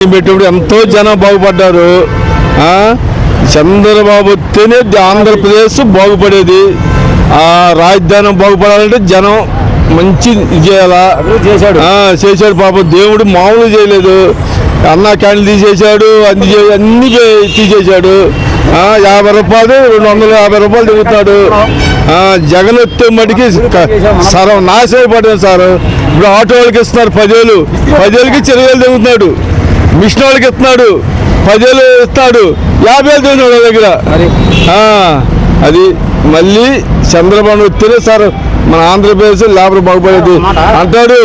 పెట్టినప్పుడు ఎంతో జనం బాగుపడ్డారు. చంద్రబాబు వస్తేనే ఆంధ్రప్రదేశ్ బాగుపడేది. ఆ రాజధాని బాగుపడాలంటే జనం మంచి చేయాలా చేశాడు. పాపం దేవుడు మామూలు చేయలేదు. అన్నా క్యాండిల్ తీసేశాడు, అన్ని తీసేశాడు. 50 రూపాయలు 250 రూపాయలు దిగుతున్నాడు. జగన్ వస్తే మటుకి నాశనపడ్డాను సార్. ఇప్పుడు ఆటో వాళ్ళకి ఇస్తున్నారు 10,000కి 20,000 దిగుతున్నాడు. మిషన్ వాళ్ళకి ఇస్తున్నాడు 10,000 ఇస్తాడు, 50,000 దిగుతున్నాడు వాళ్ళ దగ్గర. అది మళ్ళీ చంద్రబాబు వస్తేనే సార్ మన ఆంధ్రప్రదేశ్ లేబర్ బాగుపడేది అంటాడు.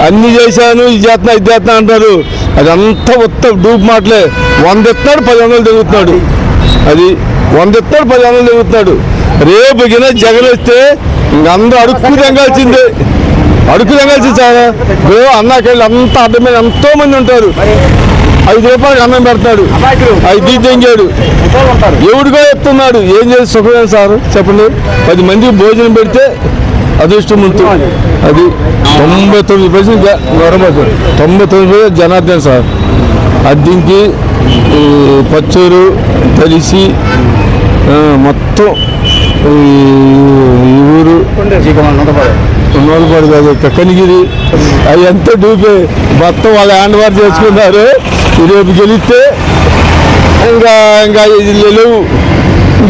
అన్ని చేశాను, ఇది చేస్తున్నా అంటారు. అదంతా మొత్తం డూప్ మాటలే. 100 ఇస్తాడు 10,000 దిగుతున్నాడు. అది 100 ఇస్తాడు 10,000 దిగుతున్నాడు. రేపు గిన జగన్ వస్తే ఇంకందరూ అడుక్కు తెంగాల్సిందే. సార్ అన్నాకెళ్ళి అంతా అడ్డం మీద ఎంతో మంది ఉంటారు. 5 రూపాయలకి అన్నం పెడతాడు, 5 తెంగాడు, ఎవడికో చెప్తున్నాడు. ఏం చేసి సుఖమే సార్ చెప్పండి. 10 మందికి భోజనం పెడితే అదృష్టం ఉంటుంది. అది 99% గౌరవ 99% జనార్దన్ సార్. అద్దీకి పచ్చూరు తెలిసి మొత్తం ఈ ఊరు ఉన్నోళ్ళపాడు కాదు కనిగిరి అవి ఎంత డూపే మొత్తం వాళ్ళు హ్యాండ్ ఓవర్ చేసుకున్నారు. రేపు గెలిస్తే ఇంకా లేవు,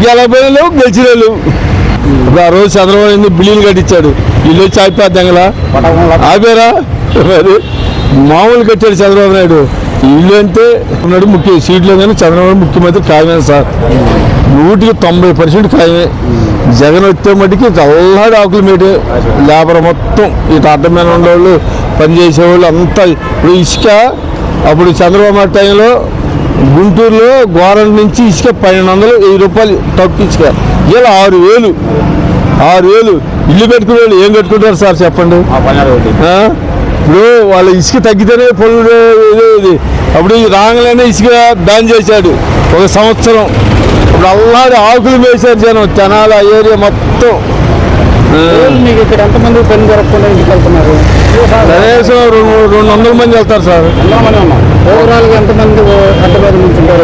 గెలపోయిన లేవు, గెలిచిన లేవు. ఇప్పుడు ఆ రోజు చంద్రబాబు బిల్లులు కట్టించాడు. ఇల్లు వచ్చి ఆగిపోద్దంగలా ఆపేరా. మరి మామూలు కట్టాడు చంద్రబాబు నాయుడు. ఇల్లు అంటే ఉన్నాడు ముఖ్య సీట్లో కానీ చంద్రబాబు ముఖ్యమంత్రి ఖాయమే సార్. 190% ఖాయమే. జగన్ వస్తే మటుకి చల్లడి ఆకులు మేటే. లేబర్ మొత్తం ఇటు అడ్డం మీద ఉండేవాళ్ళు, పనిచేసేవాళ్ళు అంతా. ఇప్పుడు ఇసుక అప్పుడు చంద్రబాబు నాయుడు టైంలో గుంటూరులో గోరంట నుంచి ఇసుక 1,200 రూపాయలు తక్కువ ఇసుక. ఇలా 6,000 ఇల్లు పెట్టుకునే వాళ్ళు ఏం కట్టుకుంటారు సార్ చెప్పండి. ఇప్పుడు వాళ్ళ ఇసుక తగ్గితేనే పనులు ఇది. అప్పుడు రాగానే ఇసుక బ్యాన్ చేశాడు 1 సంవత్సరం. ఇప్పుడు అల్లాడి ఆకులు వేశారు జనం. తెనాల ఏరియా మొత్తం. మీకు ఇక్కడ ఎంతమంది పని జరగకుండా ఇంటికి వెళ్తున్నారు? కనీసం 200 మంది వెళ్తారు సార్. ఓవరాల్గా ఎంతమంది హైదరాబాద్ నుంచి ఉంటారు?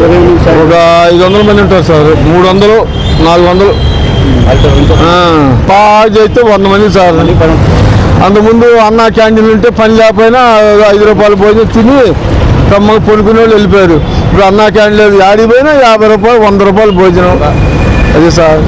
ఒక 500 మంది ఉంటారు సార్. 300 400 బాగా చేస్తే 100 మంది సార్. అంతకుముందు అన్నా క్యాంటీన్ ఉంటే పని లేకపోయినా 5 రూపాయలు భోజనం తిని కమ్మగా పొనుకునే వాళ్ళు వెళ్ళిపోయారు. ఇప్పుడు అన్నా క్యాంటీన్ లేదు, ఆడిపోయినా 50 రూపాయలు 100 రూపాయలు భోజనం. అదే సార్.